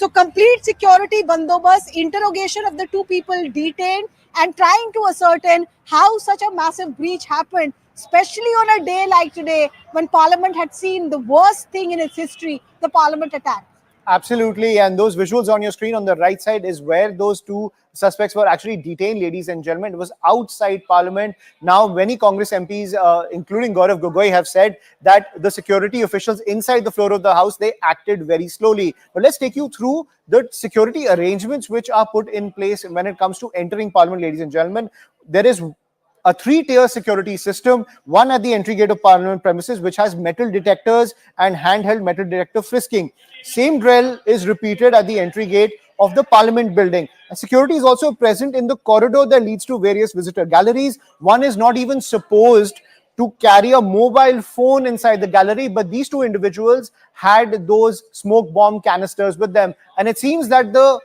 So complete security bandobast, interrogation of the two people detained, and trying to ascertain how such a massive breach happened, especially on a day like today when Parliament had seen the worst thing in its history, the Parliament attack. Absolutely, and those visuals on your screen on the right side is where those two suspects were actually detained, ladies and gentlemen. It was outside Parliament. Now, many Congress MPs, including Gaurav Gogoi, have said that the security officials inside the floor of the House, they acted very slowly. But let's take you through the security arrangements which are put in place when it comes to entering Parliament, ladies and gentlemen. There is a three-tier security system, one at the entry gate of Parliament premises, which has metal detectors and handheld metal detector frisking. Same drill is repeated at the entry gate of the Parliament building. And security is also present in the corridor that leads to various visitor galleries. One is not even supposed to carry a mobile phone inside the gallery, but these two individuals had those smoke bomb canisters with them. And it seems that the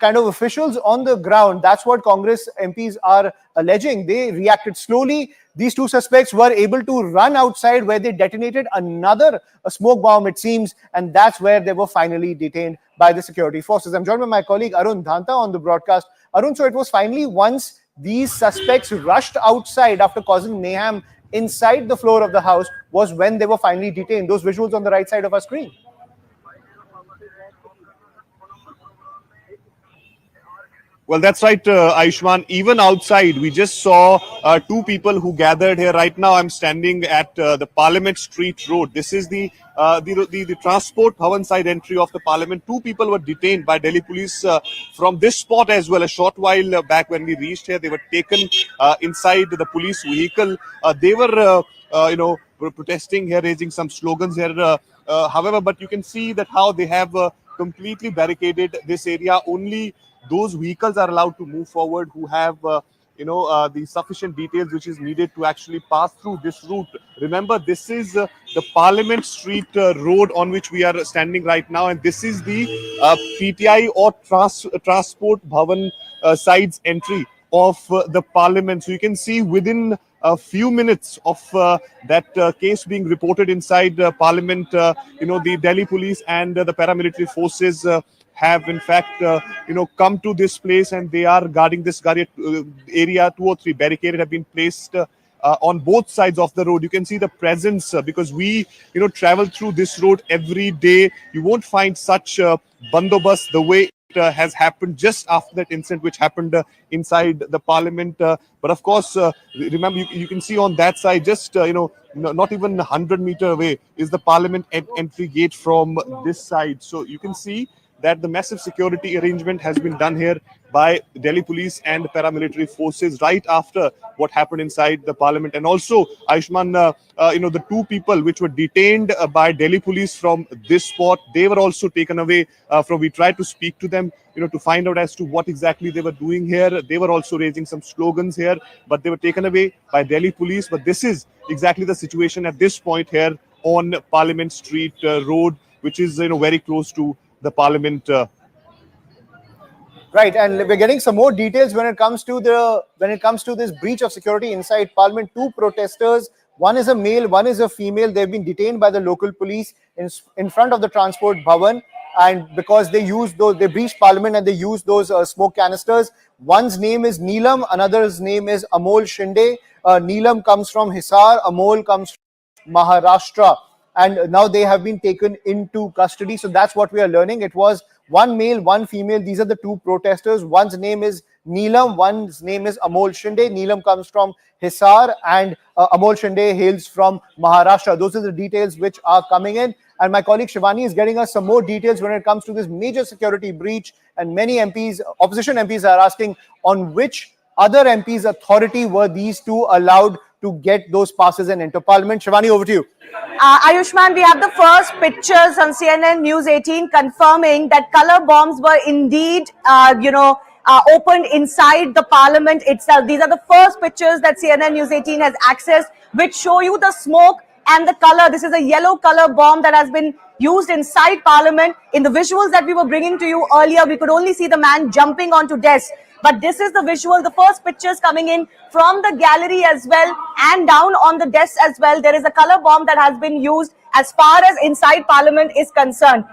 kind of officials on the ground, that's what Congress MPs are alleging. They reacted slowly. These two suspects were able to run outside where they detonated another smoke bomb, it seems, and that's where they were finally detained by the security forces. I'm joined by my colleague Arun Dhanta on the broadcast. Arun, so it was finally once these suspects rushed outside after causing mayhem inside the floor of the House was when they were finally detained. Those visuals on the right side of our screen. Well, that's right, Ayushman. Even outside, we just saw two people who gathered here. Right now, I'm standing at the Parliament Street Road. This is the Transport Bhavan side entry of the Parliament. Two people were detained by Delhi police from this spot as well. A short while back when we reached here, they were taken inside the police vehicle. They were, were protesting here, raising some slogans here. However, but you can see that how they have completely barricaded this area. Only those vehicles are allowed to move forward who have the sufficient details which is needed to actually pass through this route. Remember, this is the Parliament Street road on which we are standing right now, and this is the PTI or Transport Bhavan sides entry of the Parliament. So you can see within a few minutes of that case being reported inside Parliament, the Delhi police and the paramilitary forces have in fact come to this place, and they are guarding this area. 2 or 3 barricades have been placed on both sides of the road. You can see the presence because we travel through this road every day. You won't find such bandobast the way it has happened just after that incident which happened inside the Parliament. But of course, remember, you can see on that side, just not even 100-meter away is the Parliament entry gate from this side. So you can see that the massive security arrangement has been done here by Delhi police and paramilitary forces right after what happened inside the Parliament. And also, Ayushman, the two people which were detained by Delhi police from this spot, they were also taken away we tried to speak to them, to find out as to what exactly they were doing here. They were also raising some slogans here, but they were taken away by Delhi police. But this is exactly the situation at this point here on Parliament Street Road, which is, very close to the Parliament. Right, and we're getting some more details when it comes to this breach of security inside Parliament. 2 protesters, one is a male, one is a female. They've been detained by the local police in front of the Transport Bhavan, and because they breached Parliament and they used those smoke canisters. One's name is Neelam, another's name is Amol Shinde. Neelam comes from Hisar, Amol comes from Maharashtra. And now they have been taken into custody. So that's what we are learning. It was one male, one female. These are the 2 protesters. One's name is Neelam, one's name is Amol Shinde. Neelam comes from Hisar and Amol Shinde hails from Maharashtra. Those are the details which are coming in. And my colleague Shivani is getting us some more details when it comes to this major security breach. And many MPs, opposition MPs, are asking on which other MPs' authority were these 2 allowed to get those passes and enter Parliament. Shivani, over to you. Ayushman, we have the first pictures on CNN News 18 confirming that color bombs were indeed, opened inside the Parliament itself. These are the first pictures that CNN News 18 has accessed, which show you the smoke and the color. This is a yellow color bomb that has been used inside Parliament. In the visuals that we were bringing to you earlier, we could only see the man jumping onto desks. But this is the visual, the first pictures coming in from the gallery as well and down on the desks as well. There is a color bomb that has been used as far as inside Parliament is concerned.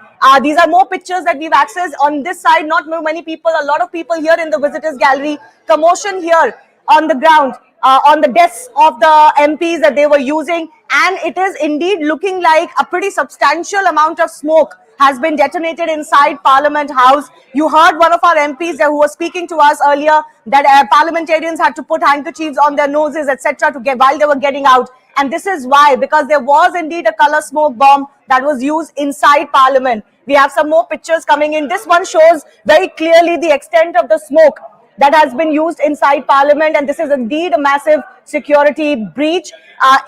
These are more pictures that we've accessed. On this side, not many people, a lot of people here in the visitors gallery. Commotion here on the ground, on the desks of the MPs that they were using. And it is indeed looking like a pretty substantial amount of smoke has been detonated inside Parliament House. You heard one of our MPs who was speaking to us earlier that parliamentarians had to put handkerchiefs on their noses, etc., to get while they were getting out. And this is why, because there was indeed a color smoke bomb that was used inside Parliament. We have some more pictures coming in. This one shows very clearly the extent of the smoke that has been used inside Parliament, and this is indeed a massive security breach.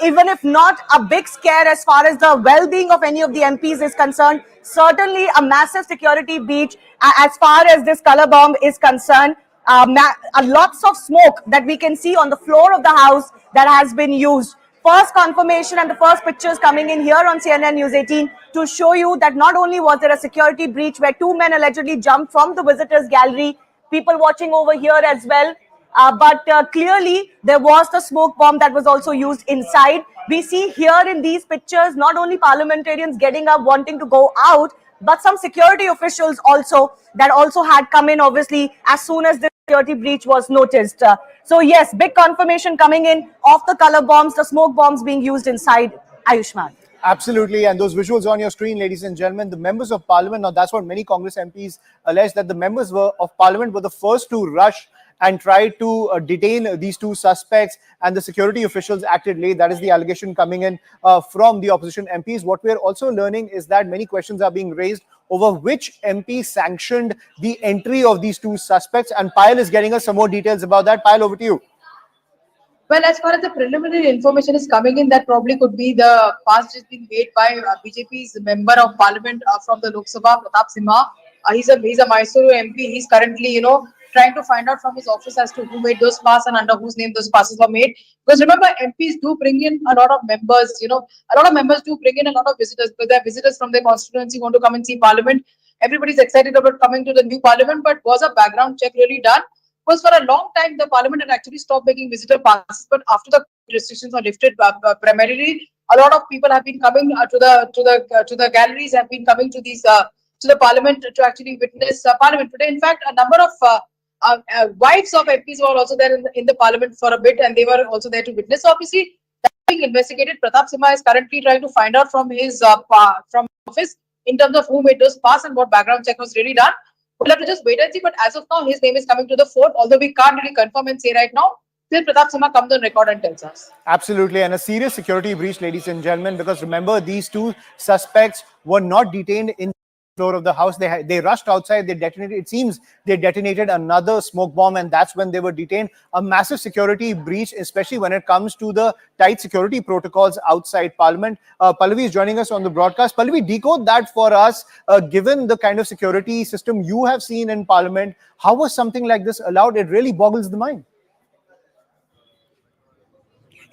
Even if not a big scare as far as the well-being of any of the MPs is concerned, certainly a massive security breach as far as this color bomb is concerned. Lots of smoke that we can see on the floor of the House that has been used. First confirmation and the first pictures coming in here on CNN News 18 to show you that not only was there a security breach where two men allegedly jumped from the visitors gallery, people watching over here as well, but clearly there was the smoke bomb that was also used inside. We see here in these pictures not only parliamentarians getting up wanting to go out, but some security officials also that also had come in obviously as soon as the security breach was noticed. So yes, big confirmation coming in of the color bombs, the smoke bombs being used inside. Ayushman. Absolutely, and those visuals on your screen, ladies and gentlemen, the members of parliament, now that's what many Congress MPs allege, that the members of parliament were the first to rush and try to detain these two suspects, and the security officials acted late. That is the allegation coming in from the opposition MPs. What we're also learning is that many questions are being raised over which MP sanctioned the entry of these two suspects, and Payal is getting us some more details about that. Payal, over to you. Well, as far as the preliminary information is coming in, that probably could be the pass just being made by BJP's member of parliament from the Lok Sabha, Pratap Simha. He's a Mysuru MP. He's currently, trying to find out from his office as to who made those passes and under whose name those passes were made. Because remember, MPs do bring in a lot of members. A lot of members do bring in a lot of visitors because they're visitors from their constituency who want to come and see parliament. Everybody's excited about coming to the new parliament, but was a background check really done? Because for a long time, the parliament had actually stopped making visitor passes, but after the restrictions are lifted, primarily a lot of people have been coming to the galleries, have been coming to these to the parliament to actually witness parliament today. In fact, a number of wives of MPs were also there in the parliament for a bit, and they were also there to witness. So obviously, that's being investigated. Pratap Simha is currently trying to find out from his from office in terms of who made those passes and what background check was really done. We'll have to just wait and see, but as of now, his name is coming to the fore, although we can't really confirm and say right now, till Pratap Simha comes on record and tells us. Absolutely, and a serious security breach, ladies and gentlemen, because remember, these two suspects were not detained in the floor of the House. They rushed outside, they detonated, it seems they detonated another smoke bomb, and that's when they were detained. A massive security breach, especially when it comes to the tight security protocols outside Parliament. Pallavi is joining us on the broadcast. Pallavi, decode that for us. Given the kind of security system you have seen in Parliament, how was something like this allowed? It really boggles the mind.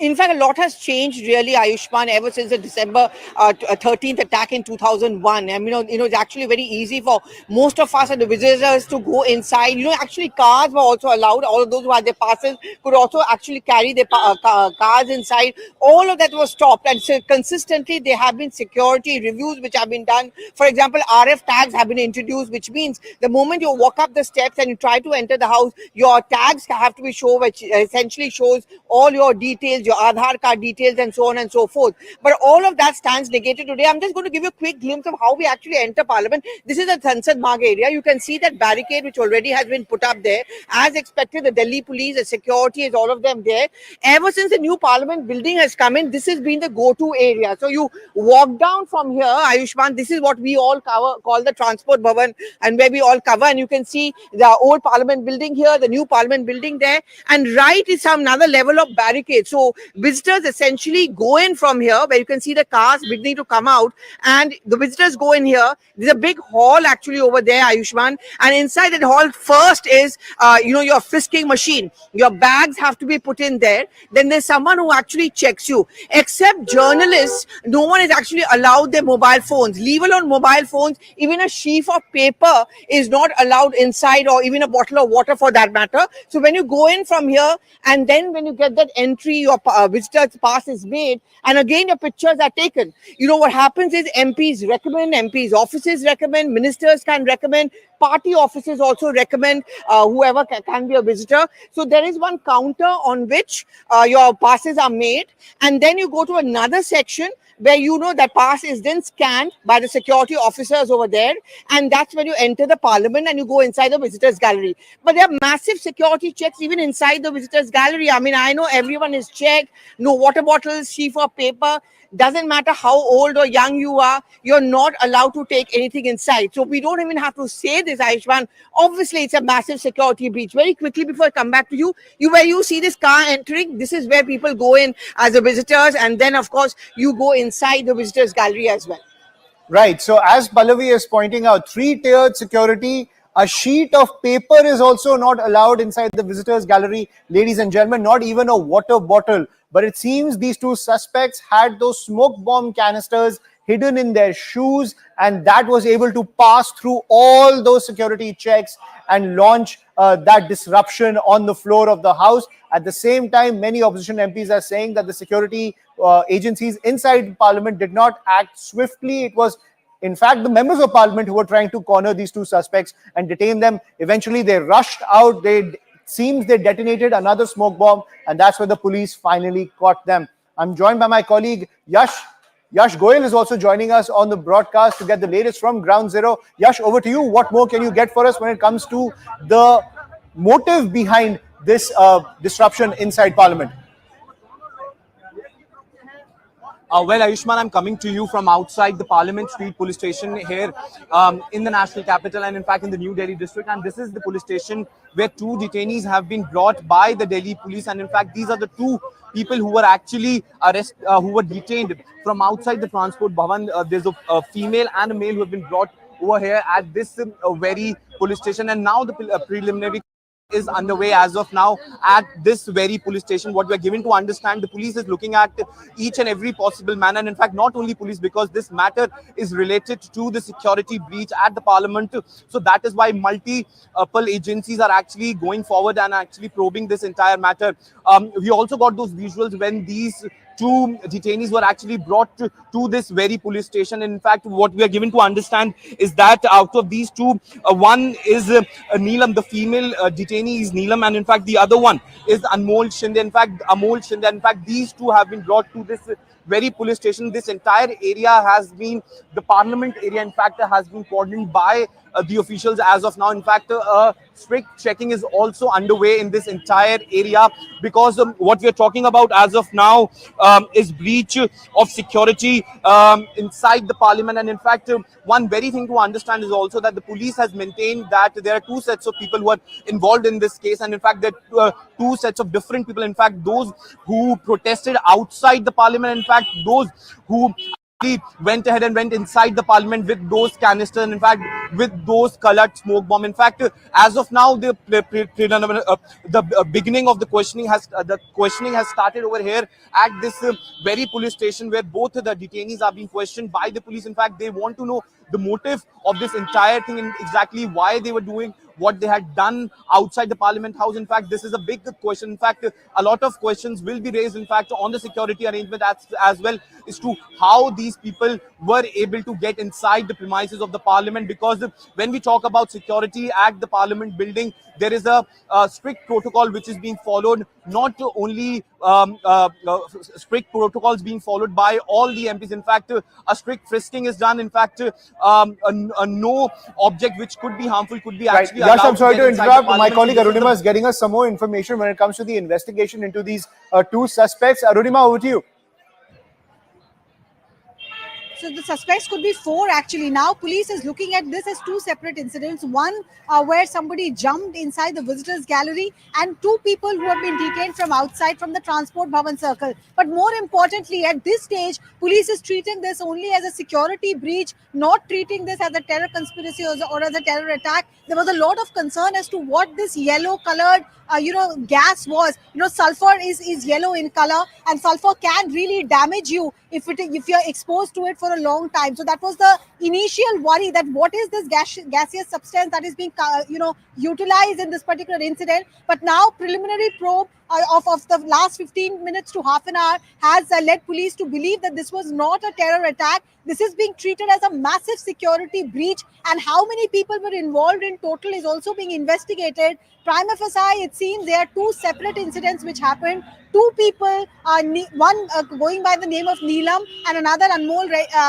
In fact, a lot has changed really, Ayushman, ever since the December 13th attack in 2001. And, it's actually very easy for most of us and the visitors to go inside. Actually cars were also allowed. All of those who had their passes could also actually carry their cars inside. All of that was stopped. And so consistently, there have been security reviews which have been done. For example, RF tags have been introduced, which means the moment you walk up the steps and you try to enter the house, your tags have to be shown, which essentially shows all your details, your Aadhaar card details, and so on and so forth. But all of that stands negated today. I'm just going to give you a quick glimpse of how we actually enter Parliament. This is the Sansad Bagh area. You can see that barricade which already has been put up there. As expected, the Delhi police, the security is all of them there. Ever since the new Parliament building has come in, this has been the go-to area. So you walk down from here, Ayushman, this is what we all call the Transport Bhavan, and where we all cover. And you can see the old Parliament building here, the new Parliament building there. And right is some another level of barricade. So visitors essentially go in from here, where you can see the cars beginning to come out, and the visitors go in here. There's a big hall actually over there, Ayushman, and inside that hall first is your frisking machine. Your bags have to be put in there. Then there's someone who actually checks you. Except journalists, no one is actually allowed their mobile phones. Leave alone mobile phones, even a sheaf of paper is not allowed inside, or even a bottle of water for that matter. So when you go in from here, and then when you get that entry, your visitor's pass is made, and again your pictures are taken. What happens is MPs recommend, MPs offices recommend, ministers can recommend, party offices also recommend whoever can be a visitor. So there is one counter on which your passes are made, and then you go to another section where that pass is then scanned by the security officers over there, and that's when you enter the parliament and you go inside the visitors gallery. But there are massive security checks even inside the visitors gallery. I mean, I know everyone is checked, no water bottles, sheaf of paper. Doesn't matter how old or young you are, you're not allowed to take anything inside. So we don't even have to say this, Ayushman. Obviously, it's a massive security breach. Very quickly, before I come back to you, where you see this car entering, this is where people go in as the visitors, and then of course you go inside the visitors gallery as well. Right. So as Pallavi is pointing out, 3-tiered security. A sheet of paper is also not allowed inside the visitors gallery, ladies and gentlemen, not even a water bottle. But it seems these two suspects had those smoke bomb canisters hidden in their shoes, and that was able to pass through all those security checks and launch that disruption on the floor of the House. At the same time, many opposition MPs are saying that the security agencies inside Parliament did not act swiftly. It was in fact the members of Parliament who were trying to corner these two suspects and detain them. Eventually they rushed out. Seems they detonated another smoke bomb, and that's where the police finally caught them. I'm joined by my colleague Yash. Yash Goyal is also joining us on the broadcast to get the latest from Ground Zero. Yash, over to you. What more can you get for us when it comes to the motive behind this disruption inside Parliament? Well, Ayushman, I'm coming to you from outside the Parliament Street police station here in the national capital, and in fact in the New Delhi district. And this is the police station where two detainees have been brought by the Delhi police. And in fact, these are the two people who were actually who were detained from outside the transport bhavan. There's a female and a male who have been brought over here at this very police station. And now the preliminary is underway as of now at this very police station. What we are given to understand, the police is looking at each and every possible manner, and in fact not only police, because this matter is related to the security breach at the Parliament. So that is why multiple agencies are actually going forward and actually probing this entire matter. We also got those visuals when these two detainees were actually brought to this very police station. And in fact, what we are given to understand is that out of these two, one is Neelam, the female detainee is Neelam, and in fact the other one is Amol Shinde. In fact, these two have been brought to this very police station. This entire area has been, the Parliament area in fact has been cordoned by the officials as of now. In fact, strict checking is also underway in this entire area, because what we are talking about as of now is breach of security inside the Parliament. And in fact, one very thing to understand is also that the police has maintained that there are two sets of people who are involved in this case, and in fact there are two sets of different people. In fact, those who protested outside the Parliament, in fact those who went ahead and went inside the Parliament with those canisters, and in fact with those colored smoke bomb. In fact, as of now, the beginning of the questioning has started over here at this very police station, where both the detainees are being questioned by the police. In fact, they want to know the motive of this entire thing and exactly why they were doing what they had done outside the Parliament House. In fact, this is a big question. In fact, a lot of questions will be raised, in fact, on the security arrangement as well, as to how these people were able to get inside the premises of the Parliament. Because when we talk about security at the Parliament building, there is a strict protocol which is being followed, not only strict protocols being followed by all the MPs. In fact, a strict frisking is done. In fact, no object which could be harmful could be actually allowed. Yes, I'm sorry to interrupt. My colleague This Arunima is getting us some more information when it comes to the investigation into these two suspects. Arunima, over to you. So the suspects could be 4 actually. Now police is looking at this as 2 separate incidents. One where somebody jumped inside the visitors gallery, and 2 people who have been detained from outside from the transport bhavan circle. But more importantly, at this stage, police is treating this only as a security breach, not treating this as a terror conspiracy or as a terror attack. There was a lot of concern as to what this yellow colored gas was. Sulfur is yellow in color, and sulfur can really damage you if you're exposed to it for a long time. So that was the initial worry that what is this gaseous substance that is being utilized in this particular incident. But now preliminary probe of the last 15 minutes to half an hour has led police to believe that this was not a terror attack. This is being treated as a massive security breach, and how many people were involved in total is also being investigated. Prima facie, it seems there are two separate incidents which happened. Two people, one going by the name of Neelam and another Anmol,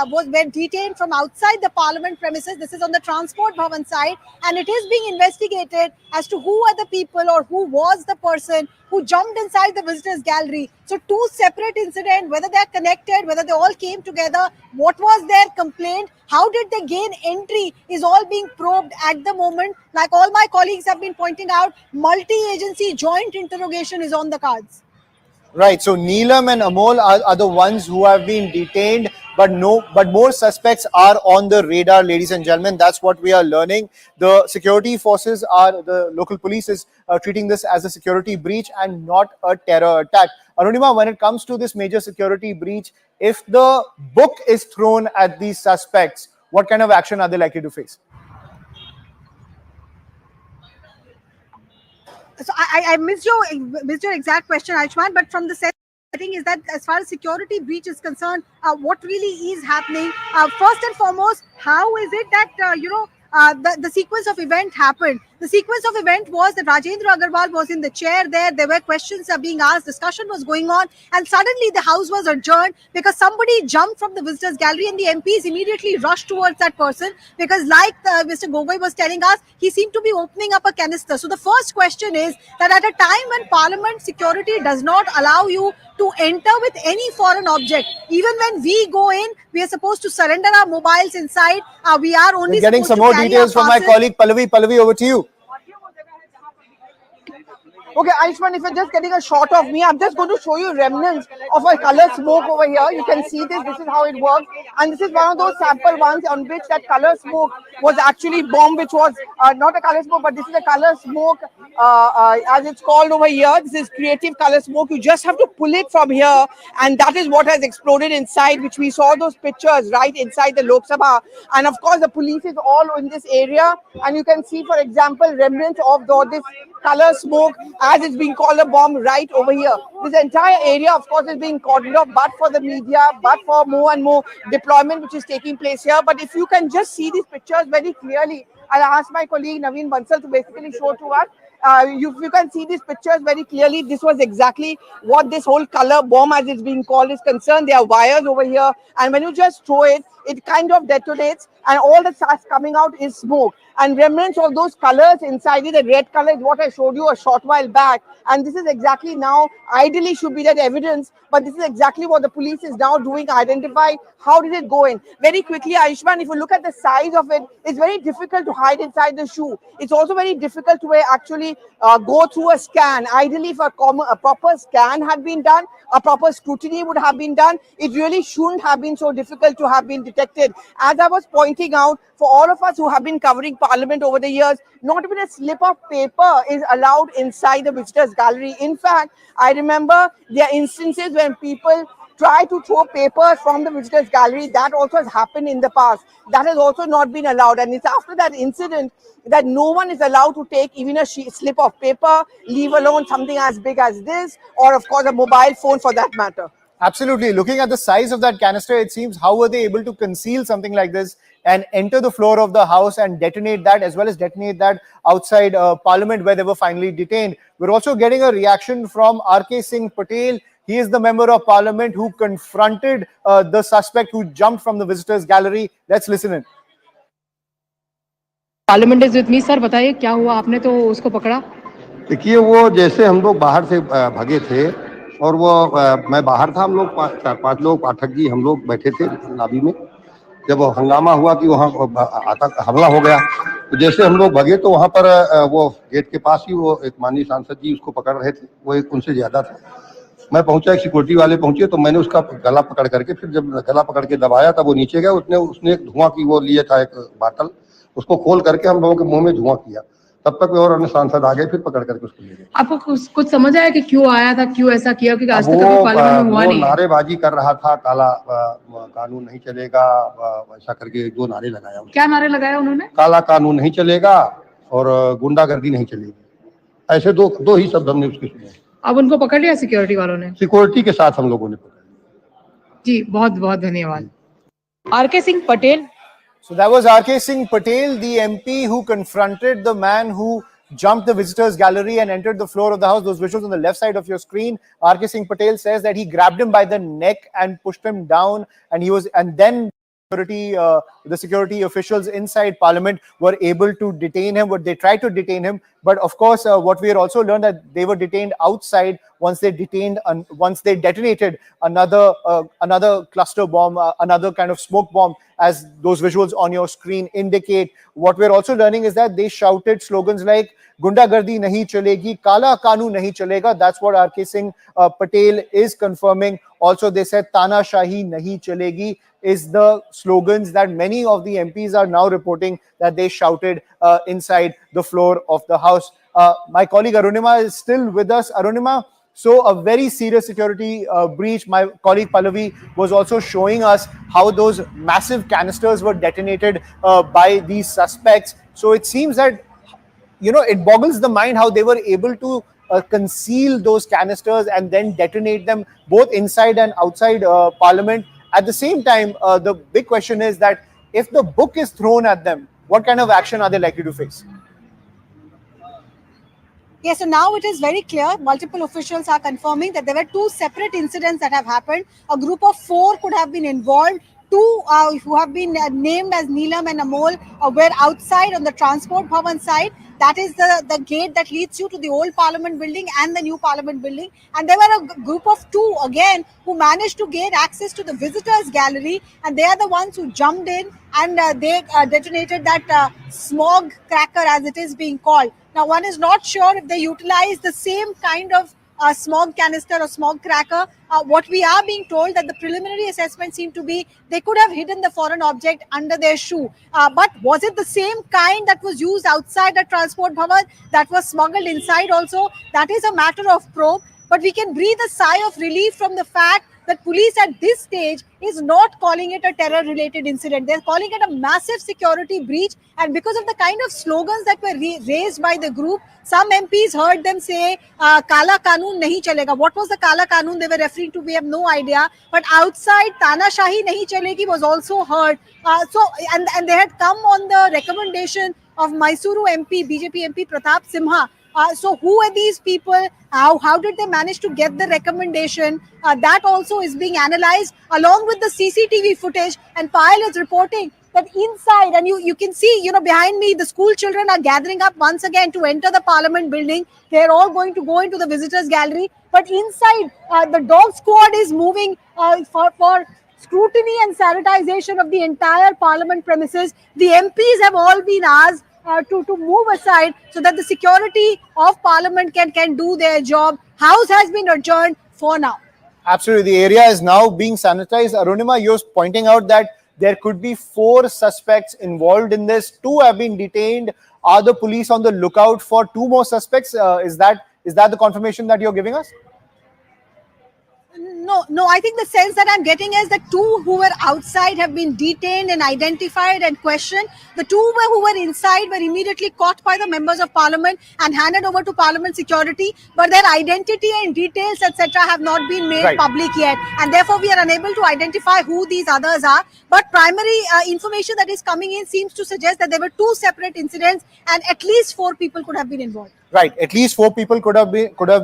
were detained from outside the parliament premises. This is on the transport bhavan side, and it is being investigated as to who are the people or who was the person who jumped inside the visitors gallery. So two separate incidents, whether they're connected, whether they all came together, what was their complaint, how did they gain entry, is all being probed at the moment. Like all my colleagues have been pointing out, multi-agency joint interrogation is on the cards. Right. So Neelam and Amol are the ones who have been detained, but more suspects are on the radar, ladies and gentlemen. That's what we are learning. The security forces the local police is treating this as a security breach and not a terror attack. Arunima, when it comes to this major security breach, if the book is thrown at these suspects, what kind of action are they likely to face? So I missed your exact question, Ayushman, but from the setting is that as far as security breach is concerned, what really is happening? First and foremost, how is it that the sequence of event happened? The sequence of event was that Rajendra Agarwal was in the chair there. There were questions being asked, discussion was going on, and suddenly the house was adjourned because somebody jumped from the visitors gallery, and the MPs immediately rushed towards that person because, like Mr. Gogoi was telling us, he seemed to be opening up a canister. So the first question is that at a time when Parliament security does not allow you to enter with any foreign object, even when we go in, we are supposed to surrender our mobiles inside. We are only We're getting some more details from my colleague Pallavi. Pallavi, over to you. Okay, Ayushman, if you're just getting a shot of me, I'm just going to show you remnants of a color smoke over here. You can see this. This is how it works. And this is one of those sample ones on which that color smoke was actually bomb, which was not a color smoke, but this is a color smoke as it's called over here. This is creative color smoke. You just have to pull it from here, and that is what has exploded inside, which we saw those pictures right inside the Lok Sabha. And of course, the police is all in this area, and you can see, for example, remnants of this color smoke as it's being called a bomb right over here. This entire area, of course, is being cordoned off, but for the media, but for more and more deployment which is taking place here. But if you can just see these pictures very clearly, I'll ask my colleague Naveen Bansal to basically show to us. You can see these pictures very clearly. This was exactly what this whole color bomb, as it's being called, is concerned. There are wires over here, and when you just throw it, it kind of detonates, and all that starts coming out is smoke. And remnants of those colors inside it, the red color is what I showed you a short while back. And this is exactly now, ideally should be that evidence, but this is exactly what the police is now doing, identify how did it go in. Very quickly, Ayushman, if you look at the size of it, it's very difficult to hide inside the shoe. It's also very difficult to actually go through a scan. Ideally, if a proper scan had been done, a proper scrutiny would have been done, it really shouldn't have been so difficult to have been detected. As I was pointing out, for all of us who have been covering Parliament over the years, not even a slip of paper is allowed inside the visitors gallery. In fact, I remember there are instances when people try to throw papers from the visitors gallery. That also has happened in the past. That has also not been allowed. And it's after that incident that no one is allowed to take even a slip of paper, leave alone something as big as this, or of course a mobile phone for that matter. Absolutely. Looking at the size of that canister, it seems, how were they able to conceal something like this and enter the floor of the house and detonate that, as well as detonate that outside Parliament where they were finally detained? We're also getting a reaction from R.K. Singh Patel. He is the member of Parliament who confronted the suspect who jumped from the visitors gallery. Let's listen in. Parliament is with me sir, बताइए क्या हुआ, आपने तो उसको पकड़ा? देखिए, वो जैसे हम लोग बाहर से भागे थे और वो मैं बाहर था, हम लोग 4-5 लोग पाठक जी हम लोग बैठे थे लॉबी में। जब हंगामा हुआ कि वहाँ हमला हो गया, तो जैसे हम लोग भागे तो वहाँ पर वो गेट के पास ही वो एक माननीय सांसद जी उसको पकड़ रहे थे। वो एक उनसे ज्यादा था। मैं पहुंचा, एक सिक्योरिटी वाले पहुंचे, तो मैंने उसका गला पकड़ करके, फिर जब गला पकड़ के दबाया तब वो नीचे गया। उसने एक धुआं की वो लिया था एक बाटल, उसको खोल करके हम लोगों के मुंह में धुआं किया। तब तक और अन्य सांसद आ गए, फिर पकड़ करके उसको ले गए। आपको कुछ समझ आया कि क्यों आया था, क्यों ऐसा किया, क्योंकि आज तक वो कभी पार्लियामेंट में हुआ वो नहीं है। नारेबाजी कर रहा था, काला कानून नहीं चलेगा, ऐसा करके 2 नारे लगाया। क्या नारे लगाया उन्होंने? काला कानून नहीं चलेगा और गुंडागर्दी नहीं चलेगी, ऐसे दो ही शब्द हमने उसके सुने। अब उनको पकड़ लिया सिक्योरिटी वालों ने? सिक्योरिटी के साथ हम लोगों ने पकड़ लिया। जी, बहुत बहुत धन्यवाद। R K. Singh Patel. So that was R.K. Singh Patel, the MP who confronted the man who jumped the visitors gallery and entered the floor of the house. Those visuals on the left side of your screen. R.K. Singh Patel says that he grabbed him by the neck and pushed him down, and then the security officials inside Parliament were able to detain him. They tried to detain him, but of course, what we had also learned that they were detained outside once they detonated another cluster bomb, another kind of smoke bomb, as those visuals on your screen indicate. What we're also learning is that they shouted slogans like "Gundagardi nahi chalegi, Kala Kanun nahi chalega." That's what R.K. Singh Patel is confirming. Also, they said "Tana Shahi nahi chalegi" is the slogans that many of the MPs are now reporting that they shouted inside the floor of the House. My colleague Arunima is still with us. Arunima, so a very serious security breach. My colleague Pallavi was also showing us how those massive canisters were detonated by these suspects. So it seems that, it boggles the mind how they were able to conceal those canisters and then detonate them both inside and outside Parliament. At the same time, the big question is that if the book is thrown at them, what kind of action are they likely to face? Yes, so now it is very clear. Multiple officials are confirming that there were 2 separate incidents that have happened. A group of 4 could have been involved. 2 who have been named as Neelam and Amol were outside on the transport bhavan side. That is the gate that leads you to the old Parliament building and the new Parliament building. And there were a group of 2 again who managed to gain access to the visitors gallery, and they are the ones who jumped in and they detonated that smog cracker, as it is being called. Now, one is not sure if they utilized the same kind of smog canister or smog cracker. What we are being told that the preliminary assessment seemed to be they could have hidden the foreign object under their shoe. But was it the same kind that was used outside the transport bhavan that was smuggled inside also? That is a matter of probe. But we can breathe a sigh of relief from the fact that police at this stage is not calling it a terror-related incident. They're calling it a massive security breach. And because of the kind of slogans that were raised by the group, some MPs heard them say, Kala Kanun nahi chalega. What was the Kala Kanun they were referring to? We have no idea. But outside, Tana Shahi nahi chalegi was also heard. And they had come on the recommendation of Mysuru MP, BJP MP Pratap Simha. So who are these people? How did they manage to get the recommendation? That also is being analyzed along with the CCTV footage. And Payal is reporting that inside, and you can see, behind me, the school children are gathering up once again to enter the Parliament building. They're all going to go into the visitors gallery. But inside, the dog squad is moving for scrutiny and sanitization of the entire Parliament premises. The MPs have all been asked to move aside so that the security of Parliament can do their job. House has been adjourned for now. Absolutely. The area is now being sanitized. Arunima, you're pointing out that there could be 4 suspects involved in this. 2 have been detained. Are the police on the lookout for 2 more suspects? Is that the confirmation that you're giving us? No, I think the sense that I'm getting is that 2 who were outside have been detained and identified and questioned. The 2 who were inside were immediately caught by the members of Parliament and handed over to Parliament security, but their identity and details, etc., have not been made public yet, and therefore we are unable to identify who these others are. But primary information that is coming in seems to suggest that there were 2 separate incidents and at least 4 people could have been involved. Right, at least 4 people could have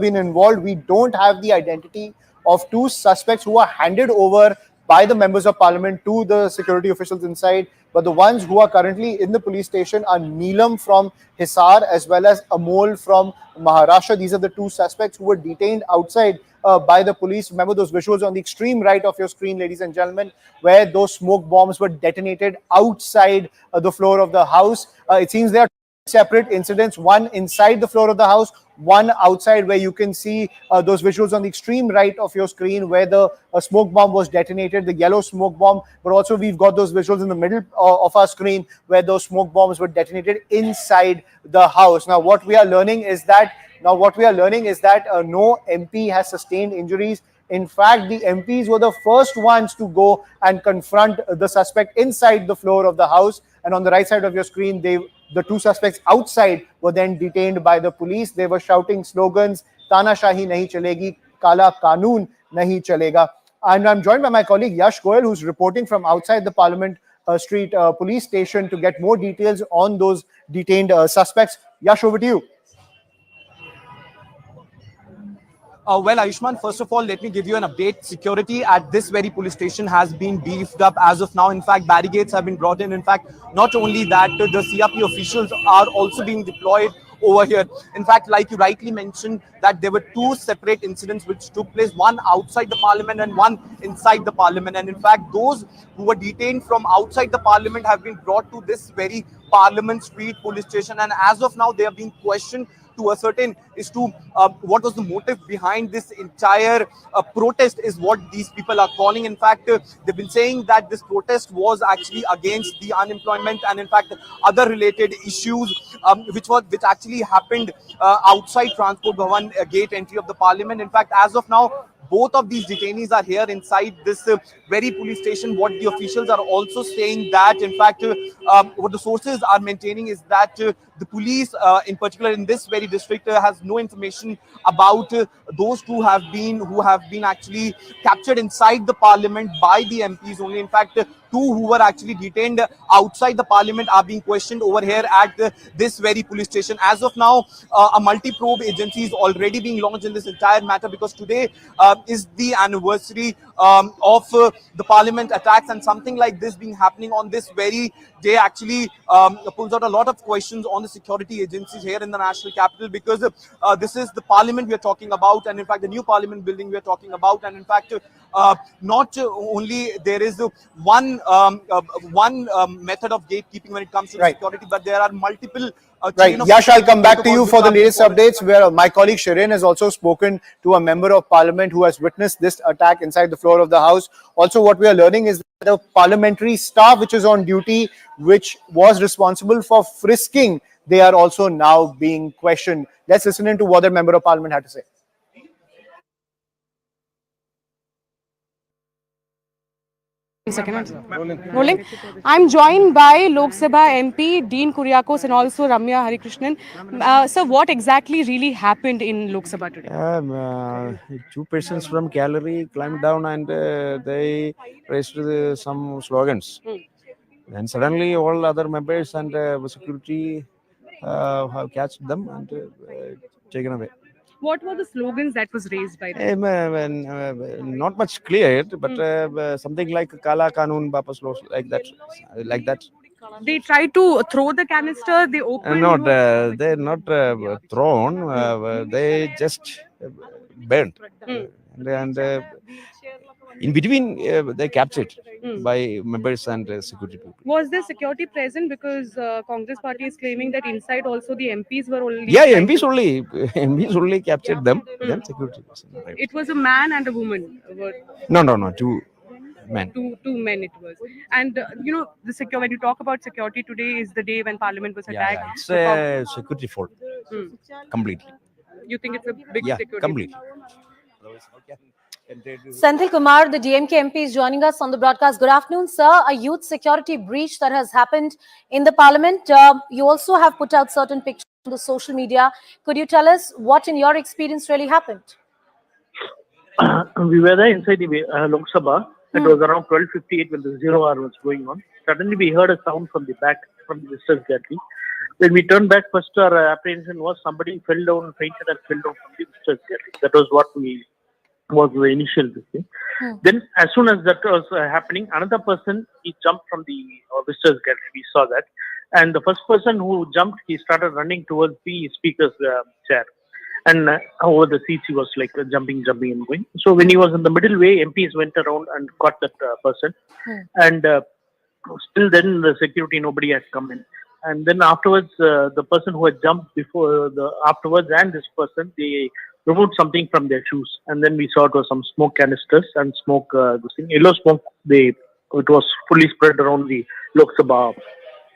been involved. We don't have the identity of 2 suspects who are handed over by the members of Parliament to the security officials inside. But the ones who are currently in the police station are Neelam from Hisar as well as Amol from Maharashtra. These are the 2 suspects who were detained outside by the police. Remember those visuals on the extreme right of your screen, ladies and gentlemen, where those smoke bombs were detonated outside the floor of the House. It seems they are separate incidents, one inside the floor of the house, one outside, where you can see those visuals on the extreme right of your screen where the smoke bomb was detonated, the yellow smoke bomb. But also we've got those visuals in the middle of our screen where those smoke bombs were detonated inside the house. Now what we are learning is that no MP has sustained injuries. In fact, the MPs were the first ones to go and confront the suspect inside the floor of the house. And on the right side of your screen, the two suspects outside were then detained by the police. They were shouting slogans, Tanashahi nahi chalegi, Kala Kanun nahi chalega. And I'm joined by my colleague Yash Goyal, who's reporting from outside the Parliament Street police station to get more details on those detained suspects. Yash, over to you. Well, Ayushman, first of all, let me give you an update. Security at this very police station has been beefed up as of now. In fact, barricades have been brought in. In fact, not only that, the CRP officials are also being deployed over here. In fact, like you rightly mentioned, that there were two separate incidents which took place, one outside the parliament and one inside the parliament. And in fact, those who were detained from outside the parliament have been brought to this very Parliament Street police station. And as of now, they are being questioned to ascertain as to what was the motive behind this entire protest, is what these people are calling. In fact, they've been saying that this protest was actually against the unemployment and in fact other related issues which actually happened outside Transport Bhavan gate entry of the parliament. In fact, as of now, both of these detainees are here inside this very police station. What the officials are also saying that, in fact, what the sources are maintaining is that the police, in particular in this very district, has no information about those who have been actually captured inside the parliament by the MPs only. In fact, two who were actually detained outside the parliament are being questioned over here at this very police station. As of now, a multi-probe agency is already being launched in this entire matter, because today is the anniversary of the parliament attacks, and something like this being happening on this very day actually pulls out a lot of questions on the security agencies here in the national capital, because this is the parliament we are talking about, and in fact the new parliament building we are talking about. And in fact, not only there is one method of gatekeeping when it comes to security, but there are multiple Right. Yash, I'll come back to you for the latest updates, where my colleague Shireen has also spoken to a member of parliament who has witnessed this attack inside the floor of the house. Also, what we are learning is that the parliamentary staff which is on duty, which was responsible for frisking, they are also now being questioned. Let's listen into what the member of parliament had to say. Rolling. I'm joined by Lok Sabha MP Dean Kuriakose and also Ramya Harikrishnan. So, what exactly really happened in Lok Sabha today? Two persons from gallery climbed down and they raised some slogans. And suddenly, all other members and security have catched them and taken away. What were the slogans that was raised by them? Not much clear, but something like Kala Kanun Bapas laws, like that. They tried to throw the canister. They opened. They're not thrown. They just burnt, and in between they captured by members and security people. Was there security present? Because Congress party is claiming that inside also the MPs were only. Yeah, MPs only captured them. Then security person. Right. It was a man and a woman. No, two men. Two men it was. And you know, the secure. When you talk about security, today is the day when Parliament was attacked. Yeah. It's a security fault. Completely. You think it's a big security? Completely. Senthil Kumar, the DMK MP, is joining us on the broadcast. Good afternoon, sir. A youth security breach that has happened in the parliament. You also have put out certain pictures on the social media. Could you tell us what, in your experience, really happened? We were there inside the Lok Sabha. It was around 12:58 when the 0 hour was going on. Suddenly, we heard a sound from the back, from the visitors gallery. When we turned back, first our apprehension was somebody fell down, fainted and fell down from the visitors gallery. That was what was the initial thing. Then as soon as that was happening, another person, he jumped from the visitors gallery. We saw that. And the first person who jumped, he started running towards the speaker's chair. And over the seats, he was like jumping and going. So when he was in the middle way, MPs went around and caught that person. And still then the security, nobody had come in. and then afterwards, the person who had jumped afterwards and this person, they removed something from their shoes, and then we saw it was some smoke canisters and smoke, yellow smoke. It was fully spread around the Lok Sabha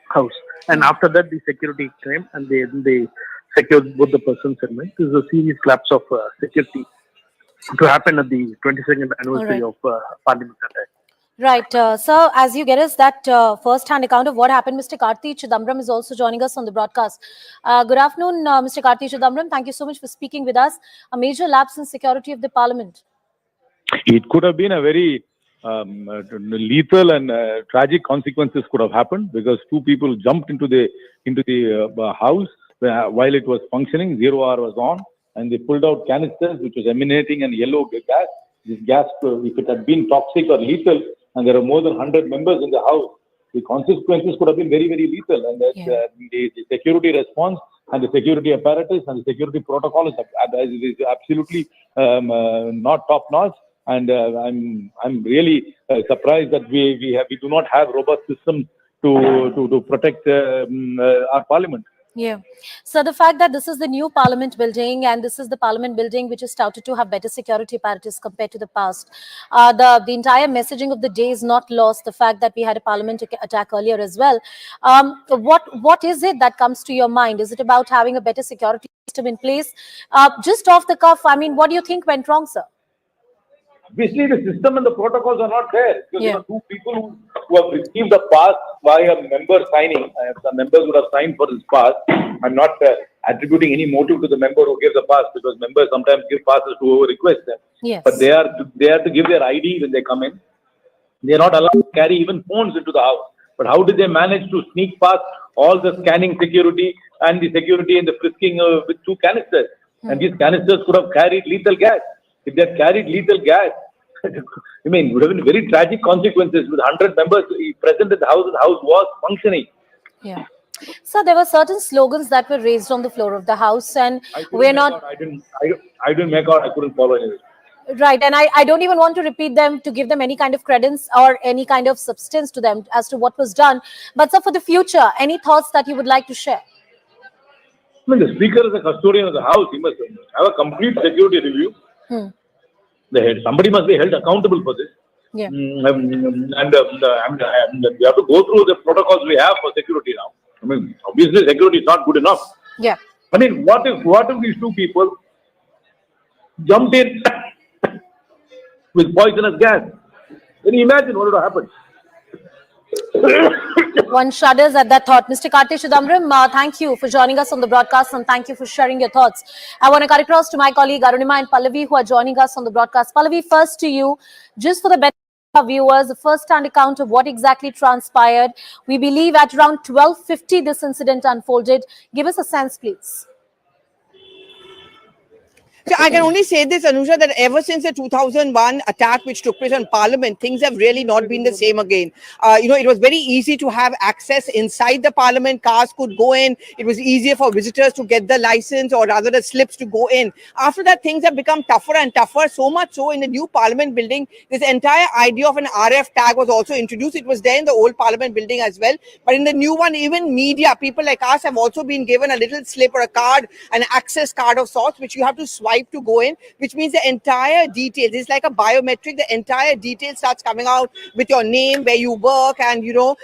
house, and after that, the security came and they secured both the persons. And this is a serious collapse of security to happen at the 22nd anniversary of Parliament attack. Right, sir, as you get us that first-hand account of what happened, Mr. Karthi Chidambaram is also joining us on the broadcast. Good afternoon, Mr. Karthi Chidambaram. Thank you so much for speaking with us. A major lapse in security of the parliament. It could have been a very lethal and tragic consequences could have happened, because two people jumped into the house while it was functioning. 0 hour was on, and they pulled out canisters which was emanating and yellow gas. This gas, if it had been toxic or lethal, and there are more than 100 members in the house, the consequences could have been very, very lethal. And the security response and the security apparatus and the security protocol is absolutely not top notch. And I'm really surprised that we do not have robust systems to protect our parliament. Yeah. So the fact that this is the new parliament building, and this is the parliament building which is touted to have better security apparatus compared to the past, the entire messaging of the day is not lost. The fact that we had a parliament attack earlier as well. What is it that comes to your mind? Is it about having a better security system in place? Just off the cuff, I mean, what do you think went wrong, sir? Obviously, the system and the protocols are not there. Because there are two people who have received a pass by a member signing. Some members would have signed for this pass. I'm not attributing any motive to the member who gave the pass, because members sometimes give passes to whoever requests them. Yes. But they are to give their ID when they come in. They are not allowed to carry even phones into the house. But how did they manage to sneak past all the scanning security and the security and the frisking with two canisters? And these canisters could have carried lethal gas. If they had carried lethal gas, I mean, it would have been very tragic consequences. With 100 members present at the house was functioning. Yeah. So there were certain slogans that were raised on the floor of the house, and we're not. I didn't make out. I couldn't follow any of it. Right, and I don't even want to repeat them to give them any kind of credence or any kind of substance to them as to what was done. But sir, for the future, any thoughts that you would like to share? I mean, the speaker is a custodian of the house. He must have a complete security review. Somebody must be held accountable for this. Yeah. And we have to go through the protocols we have for security now. I mean, obviously security is not good enough. Yeah. I mean, what if these two people jumped in with poisonous gas? Can you imagine what would have happened? One shudders at that thought. Mr. Karthi Chidambaram, thank you for joining us on the broadcast, and thank you for sharing your thoughts. I want to cut across to my colleague Arunima and Pallavi, who are joining us on the broadcast. Pallavi, first to you, just for the benefit of our viewers, the first-hand account of what exactly transpired. We believe at around 12:50 this incident unfolded. Give us a sense, please. So I can only say this, Anusha, that ever since the 2001 attack which took place on Parliament, things have really not been the same again. It was very easy to have access inside the Parliament. Cars could go in. It was easier for visitors to get the license, or rather the slips to go in. After that, things have become tougher and tougher, so much so in the new Parliament building, this entire idea of an RF tag was also introduced. It was there in the old Parliament building as well. But in the new one, even media, people like us have also been given a little slip or a card, an access card of sorts, which you have to swipe to go in, which means the entire details, it's like a biometric, the entire detail starts coming out with your name, where you work, and your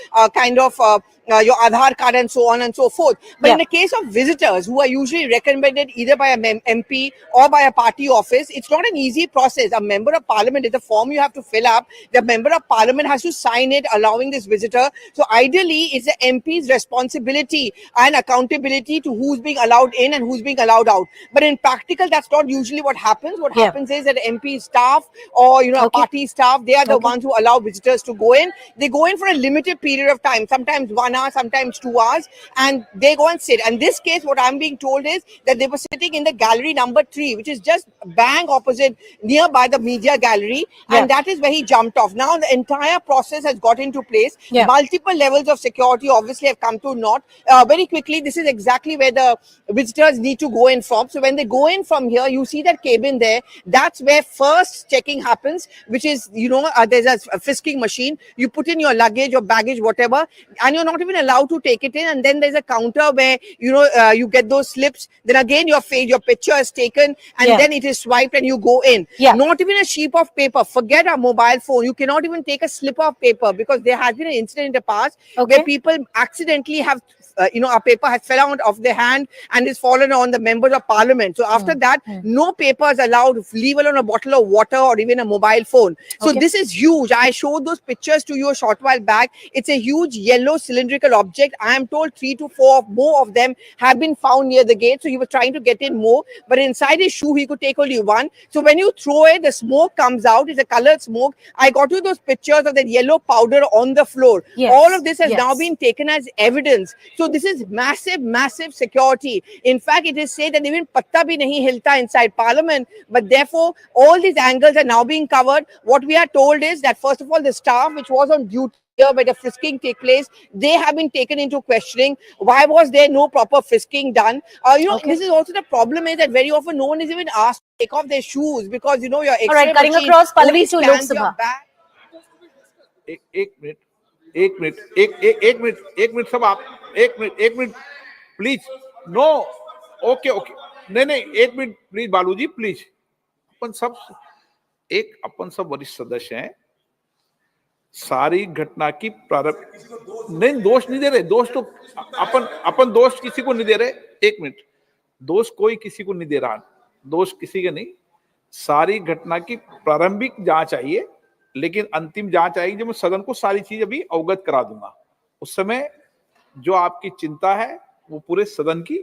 Aadhaar card and so on and so forth. But in the case of visitors who are usually recommended either by a MP or by a party office, it's not an easy process. A member of parliament is a form you have to fill up. The member of parliament has to sign it, allowing this visitor. So ideally, it's the MP's responsibility and accountability to who's being allowed in and who's being allowed out. But in practical, that's not usually what happens. What happens is that MP staff or a party staff, they are the ones who allow visitors to go in. They go in for a limited period of time, sometimes 1 hour, sometimes 2 hours, and they go and sit. And this case, what I'm being told is that they were sitting in the gallery number 3, which is just bang opposite, nearby the media gallery, and that is where he jumped off. Now the entire process has got into place. Multiple levels of security obviously have come to naught. Very quickly, this is exactly where the visitors need to go in from. So when they go in from here, you see that cabin there. That's where first checking happens, which is, there's a frisking machine. You put in your luggage or baggage, whatever, and you're not even even allowed to take it in, and then there's a counter where you get those slips. Then again, your picture is taken, and Yeah. then it is swiped, and you go in. Yeah. Not even a sheet of paper. Forget a mobile phone. You cannot even take a slip of paper, because there has been an incident in the past where people accidentally have, a paper has fell out of their hand and is fallen on the members of parliament. So after that, no paper is allowed, leave alone a bottle of water or even a mobile phone. So this is huge. I showed those pictures to you a short while back. It's a huge yellow cylindrical object. I am told 3 to 4 more of them have been found near the gate. So he was trying to get in more, but inside his shoe, he could take only one. So when you throw it, the smoke comes out. It's a colored smoke. I got you those pictures of that yellow powder on the floor. Yes. All of this has now Yes. been taken as evidence. So this is massive, massive security. In fact, it is said that even patta bhi nahi hilta inside parliament, but therefore all these angles are now being covered. What we are told is that, first of all, the staff which was on duty here where the frisking take place, they have been taken into questioning. Why was there no proper frisking done? This is also the problem, is that very often no one is even asked to take off their shoes, because your X-ray All right, cutting machine across Pallavi only to Lok scans your Sabha. back. एक minute सब आप एक minute please no okay नहीं एक minute please बालू जी please अपन सब वरिष्ठ सदस्य हैं सारी घटना की प्रारंभ नहीं दोष नहीं दे रहे दोष तो अपन दोष किसी को नहीं दे रहे एक मिनट दोष कोई किसी को नहीं दे रहा दोष किसी के नहीं सारी घटना की प्रारंभिक जांच चाहिए लेकिन अंतिम जांच आएगी जब मैं सदन को सारी चीज अभी अवगत करा दूंगा उस समय जो आपकी चिंता है वो पूरे सदन की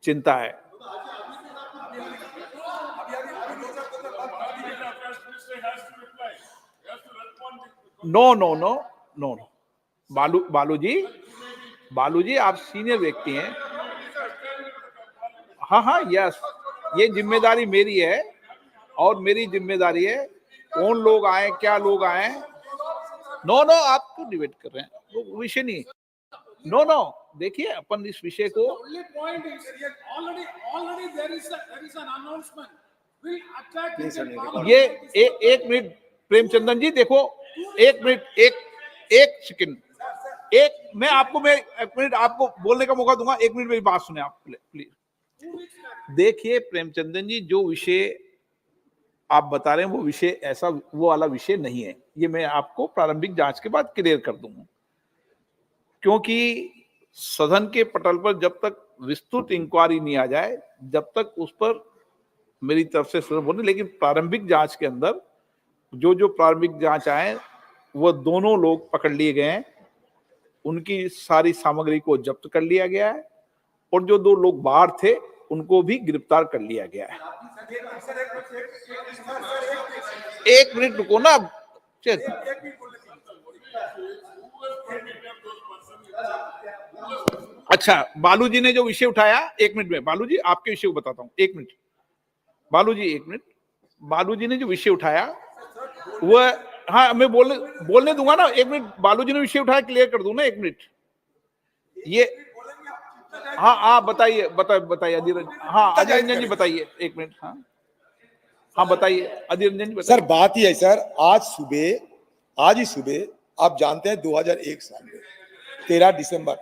चिंता है नो बालू जी आप सीनियर व्यक्ति हैं हाँ यस ये जिम्मेदारी मेरी है और मेरी जिम्मेदारी है कौन लोग आए क्या लोग आए नो आप क्यों डिबेट कर रहे हैं वो विषय नहीं नो देखिए अपन इस विषय को ये एक मिनट प्रेमचंदन जी देखो एक मिनट एक सेकंड मैं एक मिनट आपको बोलने का मौका दूंगा 1 मिनट मेरी बात सुने आप प्लीज देखिए प्रेमचंदन जी जो विषय आप बता रहे हैं वो विषय ऐसा वो वाला विषय नहीं है ये मैं आपको प्रारंभिक जांच के बाद क्लियर कर दूंगा क्योंकि सदन के पटल पर जब तक विस्तृत इंक्वायरी नहीं आ जाए जब तक उस पर मेरी तरफ से बोलने लेकिन प्रारंभिक जांच के अंदर जो प्रारंभिक जांच आए वो दोनों लोग पकड़ लिए गए हैं उनकी सारी सामग्री को जब्त कर लिया गया है और जो 2 लोग बाहर थे उनको भी गिरफ्तार कर लिया गया है 1 मिनट रुको ना अच्छा बालू जी ने जो विषय उठाया 1 मिनट में बालू जी आपके विषय को बताता हूं 1 मिनट बालू जी ने जो विषय उठाया वो हाँ मैं बोलने दूंगा ना 1 मिनट बालू जी ने विषय उठाया क्लियर कर दूं ना 1 मिनट ये हाँ बताइए अधीर रंजन जी बताइए 1 मिनट हाँ बताइए अधीर रंजन जी सर बात ही है सर आज ही सुबह आप जानते हैं 2001 साल में 13 दिसंबर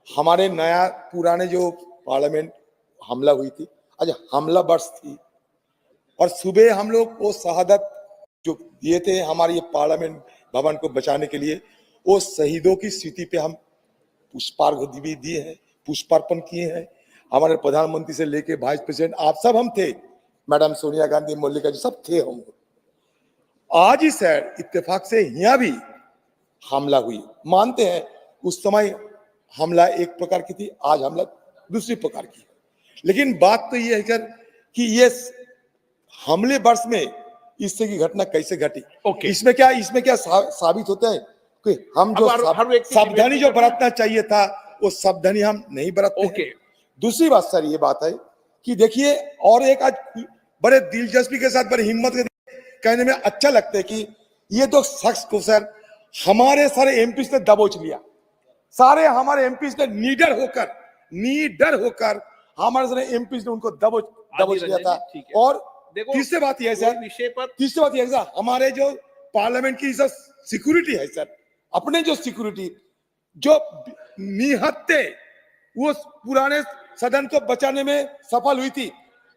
हमारे नया पुराने जो पार्लियामेंट हमला हुई थी आज हमला वर्ष थी और सुबह हम लोग वो शहादत जो दिए थे हमारे ये पार्लियामेंट भवन को बचाने के लिए वो शहीदों की स्मृति पे हम पुष्पार्घ भी दिए हैं पुष्पार्पण किए हैं हमारे प्रधानमंत्री से लेके वाइस प्रेसिडेंट आप सब हम थे मैडम सोनिया गांधी मल्लिका जी सब थे हम आज ही सर इत्तेफाक से यहाँ भी हमला हुई मानते हैं उस समय हमला एक प्रकार की थी आज हमला दूसरी प्रकार की लेकिन बात तो ये है सर कि ये हमले वर्ष में इस तरह की घटना कैसे घटी इसमें क्या साबित होता है कि हम जो सावधानी जो बरतना चाहिए था वो सावधानी हम नहीं बरतते दूसरी बात सर ये बात है कि देखिए और एक आज बड़े दिलचस्पी के साथ बड़े हिम्मत के कहने में अच्छा लगता है कि ये दो शख्स को सर हमारे सारे एमपी ने दबोच लिया सारे हमारे एमपी ने नीडर होकर हमारे सारे एमपी ने उनको दबोच लिया था और तीसरी बात यह है सर हमारे जो पार्लियामेंट की सर सिक्योरिटी है सर अपने जो सिक्योरिटी जो निहत्ते उस पुराने सदन को बचाने में सफल हुई थी,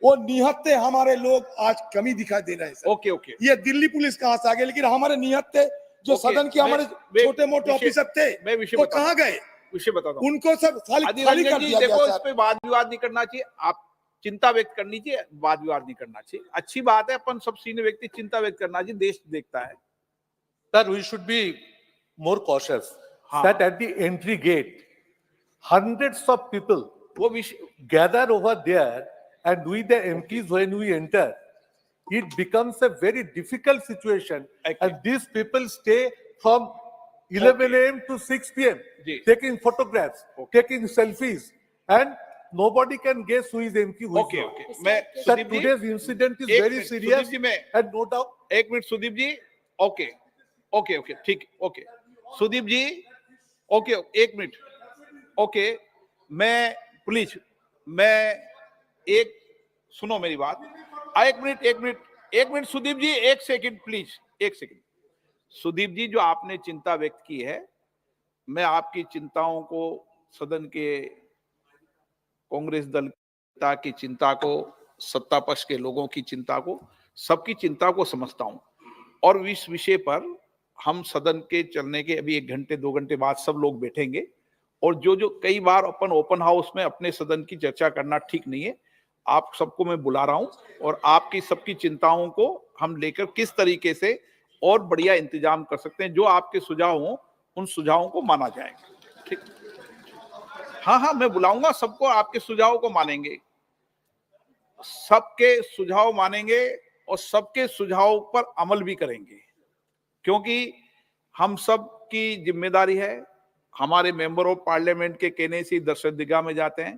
वो निहत्ते हमारे लोग आज कमी दिखाई दे रहे हैं सर। ओके ओके, ये दिल्ली पुलिस कहाँ से आ गए, लेकिन हमारे निहत्ते जो ओके, सदन के हमारे छोटे मोटे विषय- ऑफिसर थे मैं विषय वो बताता कहाँ हूं। गए? विषय बताता हूं। उनको सब खाली आदि खाली रंजन कर जी, दिया देखो गया इस पे वाद विवाद नहीं करना चाहिए। आप चिंता व्यक्त करनी चाहिए, वाद विवाद नहीं करना चाहिए। अच्छी बात है, अपन सब सीनियर व्यक्ति चिंता व्यक्त करना चाहिए, देश देखता है। Sir, we should be more cautious. हाँ। That at the entry gate, hundreds of people वो विषय gather over there, and we the MPs when we enter, it becomes a very difficult situation. And these people stay from 11 a.m. to 6 p.m. जी। taking photographs, taking selfies, and nobody can guess who is MP, who is okay not. Okay, मैं Sir, Sudeep ji, today's incident is एक very minute, serious, Sudeep ji, मैं and no doubt. एक minute Sudeep ji, okay okay okay, ठीक, okay Sudeep ji, okay एक minute, okay मैं please, मैं एक सुनो मेरी बात, एक मिनट एक मिनट एक मिनट सुदीप जी, एक सेकंड प्लीज, एक सेकंड। सुदीप जी, जो आपने चिंता व्यक्त की है, मैं आपकी चिंताओं को, सदन के कांग्रेस दल की चिंता को, सत्ता पक्ष के लोगों की चिंता को, सबकी चिंता को समझता हूं। और इस विषय पर हम सदन के चलने के अभी 1 घंटे 2 घंटे बाद सब लोग बैठेंगे, और जो कई बार अपन ओपन हाउस में अपने सदन की चर्चा करना ठीक नहीं है, आप सबको मैं बुला रहा हूं, और आपकी सबकी चिंताओं को हम लेकर किस तरीके से और बढ़िया इंतजाम कर सकते हैं, जो आपके सुझाव हों उन सुझावों को माना जाएगा। ठीक, हाँ हाँ, मैं बुलाऊंगा सबको, आपके सुझाव को मानेंगे, सबके सुझाव मानेंगे और सबके सुझाव पर अमल भी करेंगे, क्योंकि हम सब की जिम्मेदारी है। हमारे मेंबर ऑफ पार्लियामेंट के कहने से दर्शक दिगा में जाते हैं,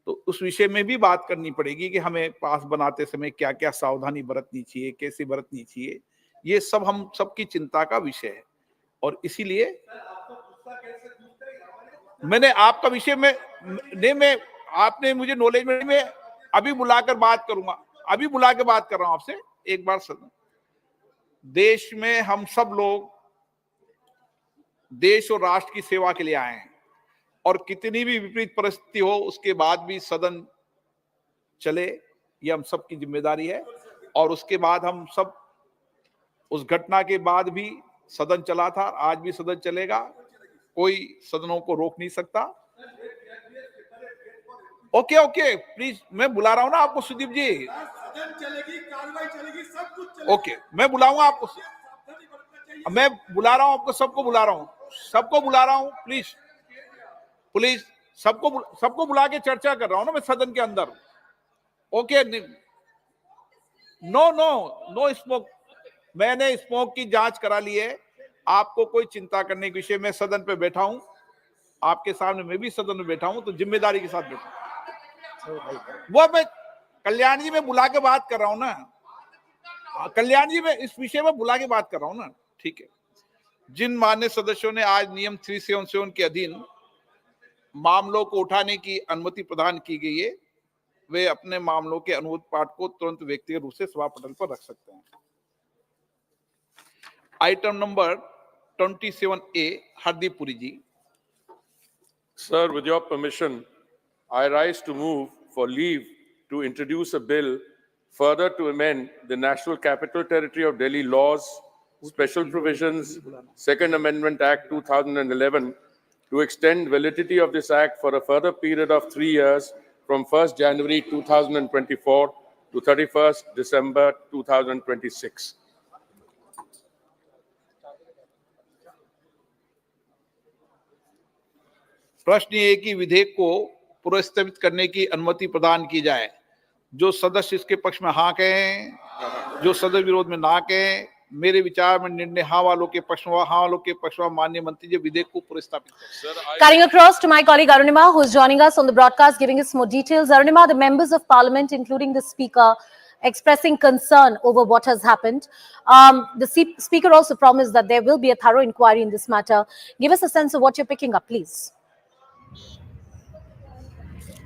तो उस विषय में भी बात करनी पड़ेगी कि हमें पास बनाते समय क्या क्या सावधानी बरतनी चाहिए, कैसे बरतनी चाहिए, ये सब हम सबकी चिंता का विषय है। और इसीलिए मैंने आपका विषय में नहीं, मैं आपने मुझे नॉलेज में अभी बुलाकर बात करूंगा, अभी बुला के बात कर रहा हूं आपसे एक बार। सदन देश में हम सब लोग देश और राष्ट्र की सेवा के लिए आए हैं, और कितनी भी विपरीत परिस्थिति हो उसके बाद भी सदन चले, ये हम सबकी जिम्मेदारी है। और उसके बाद हम सब, उस घटना के बाद भी सदन चला था, आज भी सदन चलेगा, कोई सदनों को रोक नहीं सकता। ओके ओके प्लीज, मैं बुला रहा हूं ना आपको सुदीप जी, कार्रवाई चलेगी, सब कुछ चलेगा। ओके मैं बुलाऊंगा आपको, मैं बुला रहा हूं आपको, सबको बुला रहा हूं, सबको बुला रहा हूं, प्लीज प्लीज, सबको बुला के चर्चा कर रहा हूं ना मैं सदन के अंदर। Okay, no no no smoke, मैंने स्मोक की जांच करा ली है, आपको कोई चिंता करने के विषय में सदन पे बैठा हूं, आपके सामने मैं भी सदन में बैठा हूं, तो जिम्मेदारी के साथ बैठा हूं। वो मैं कल्याण जी में बुला के बात कर रहा हूं ना, कल्याण जी में इस विषय में बुला के बात कर रहा हूं ना, ठीक है। जिन मान्य सदस्यों ने आज नियम 377 के अधीन मामलों को उठाने की अनुमति प्रदान की गई है, वे अपने मामलों के अनुरोध पाठ को तुरंत व्यक्तिगत रूप से सभा पटल पर रख सकते हैं। Item number 27A, Hardeep Puri ji. Sir, with your permission, I rise to move for leave to introduce a bill further to amend the National Capital Territory of Delhi laws, special provisions, Second Amendment Act 2011, to extend validity of this act for a further period of 3 years from 1st January 2024 to 31st December 2026. प्रश्न ये है कि विधेयक को पुनर्स्थापित करने की अनुमति प्रदान की जाए। जो सदस्य इसके पक्ष में हाँ कहें, जो सदस्य विरोध में ना कहें। मेरे विचार में निर्णय हाँ वालों के पक्ष में, हाँ वालों के पक्ष में माननीय मंत्री जी विधेयक को पुनर्स्थापित करें। Cutting across to my colleague Arunima, who is joining us on the broadcast, giving us more details. Arunima, the members of parliament, including the speaker, expressing concern over what has happened. The speaker also promised that there will be a thorough inquiry in this matter. Give us a sense of what you're picking up, please.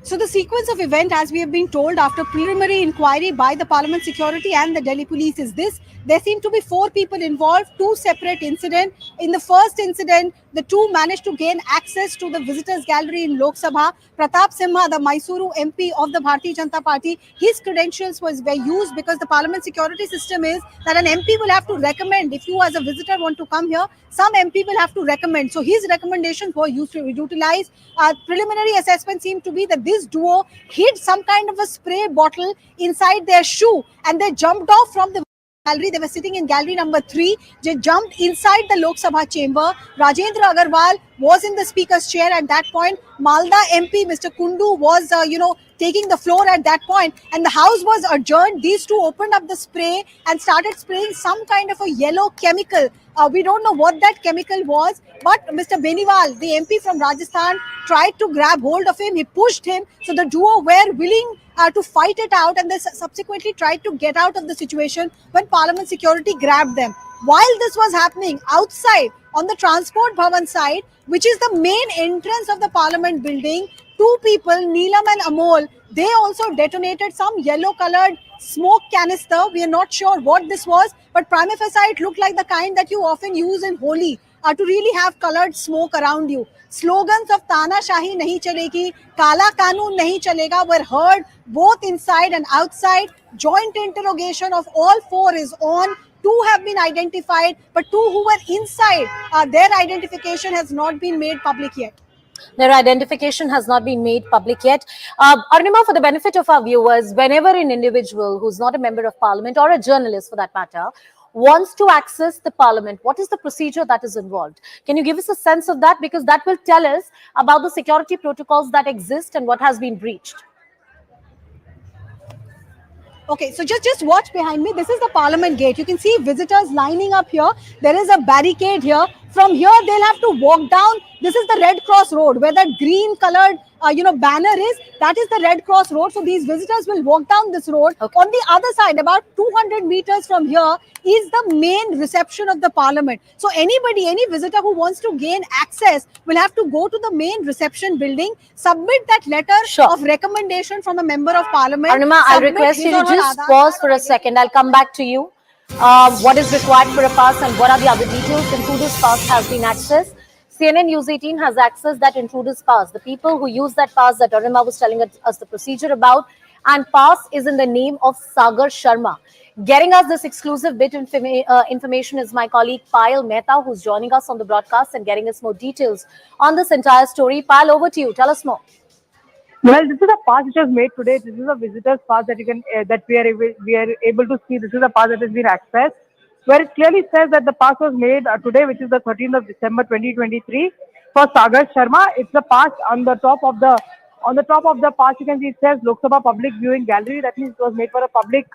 So the sequence of event, as we have been told, after preliminary inquiry by the Parliament Security and the Delhi Police, is this. There seem to be 4 people involved, 2 separate incidents. In the first incident, the two managed to gain access to the visitors gallery in Lok Sabha. Pratap Simha, the Mysuru MP of the Bharatiya Janata Party, his credentials were used because the parliament security system is that an MP will have to recommend. If you as a visitor want to come here, some MP will have to recommend. So his recommendations were used to utilize. Preliminary assessment seemed to be that this duo hid some kind of a spray bottle inside their shoe and they jumped off from the gallery. They were sitting in gallery number 3. They jumped inside the Lok Sabha chamber. Rajendra Agarwal was in the speaker's chair at that point. Malda MP, Mr. Kundu, was, taking the floor at that point, and the house was adjourned. These two opened up the spray and started spraying some kind of a yellow chemical. We don't know what that chemical was, but Mr. Beniwal, the MP from Rajasthan, tried to grab hold of him. He pushed him. So the duo were willing to fight it out, and they subsequently tried to get out of the situation when Parliament security grabbed them. While this was happening outside on the Transport Bhavan side, which is the main entrance of the Parliament building, two people, Neelam and Amol, they also detonated some yellow-colored smoke canister. We are not sure what this was, but prima facie it looked like the kind that you often use in Holi to really have colored smoke around you. Slogans of Tana Shahi nahi chalegi, Kala Kanun nahi chalega were heard both inside and outside. Joint interrogation of all four is on. 2 have been identified, but 2 who were inside, their identification has not been made public yet. Their identification has not been made public yet. Arunima, for the benefit of our viewers, whenever an individual who's not a member of parliament or a journalist for that matter wants to access the parliament, what is the procedure that is involved? Can you give us a sense of that? Because that will tell us about the security protocols that exist and what has been breached. Okay, so just watch behind me. This is the Parliament gate. You can see visitors lining up here. There is a barricade here. From here, they'll have to walk down. This is the Red Cross Road where that green colored, banner is. That is the Red Cross Road. So these visitors will walk down this road. Okay. On the other side, about 200 meters from here, is the main reception of the Parliament. So any visitor who wants to gain access will have to go to the main reception building, submit that letter of recommendation from a member of Parliament. Arunima, I'll request you to just pause for a second. I'll come back to you. What is required for a pass and what are the other details? Intruder's pass has been accessed. CNN News 18 has accessed that intruder's pass. The people who use that pass that Arunima was telling us the procedure about, and pass is in the name of Sagar Sharma. Getting us this exclusive bit information is my colleague Payal Mehta, who's joining us on the broadcast and getting us more details on this entire story. Payal, over to you. Tell us more. Well, this is a pass which was made today. This is a visitor's pass that you can that we are able to see. This is a pass that has been accessed, where it clearly says that the pass was made today, which is the 13th of December 2023, for Sagar Sharma. It's the pass on the top of the pass. You can see it says Lok Sabha Public Viewing Gallery. That means it was made for a public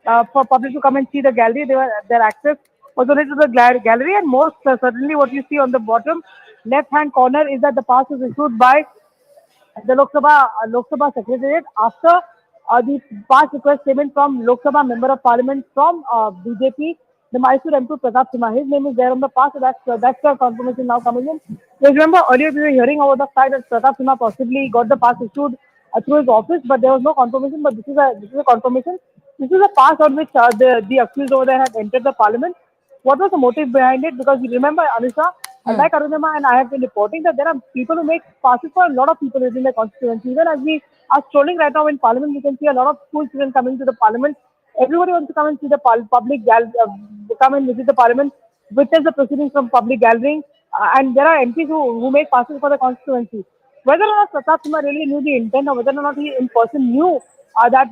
to come and see the gallery. Their access was only to the gallery, and most certainly what you see on the bottom left-hand corner is that the pass was issued by the Lok Sabha Secretariat after the pass request came in from Lok Sabha Member of Parliament from BJP, the Mysuru MP Pratap Simha. His name is there on the pass, so that's the confirmation now coming in. So remember earlier we were hearing about the fact that Pratap Simha possibly got the pass issued through his office, but there was no confirmation. But this is a confirmation. This is a pass on which the accused over there had entered the Parliament. What was the motive behind it? Because you remember, Anisha, like Arunima and I have been reporting that there are people who make passes for a lot of people within their constituency. Even as we are strolling right now in Parliament, we can see a lot of school children coming to the Parliament. Everybody wants to come and see the public come and visit the Parliament, witness the proceedings from public gathering, and there are MPs who make passes for the constituency. Whether or not Pratap Simha really knew the intent, or whether or not he in person knew that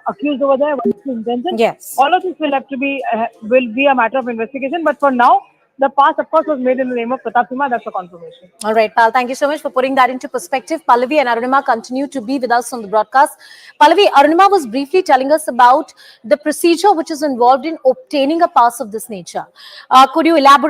accused over there, what is his intention? Yes. All of this will be a matter of investigation. But for now, the pass, of course, was made in the name of Pratap Simha. That's a confirmation. All right, Pal. Thank you so much for putting that into perspective. Pallavi and Arunima continue to be with us on the broadcast. Pallavi, Arunima was briefly telling us about the procedure which is involved in obtaining a pass of this nature. Could you elaborate?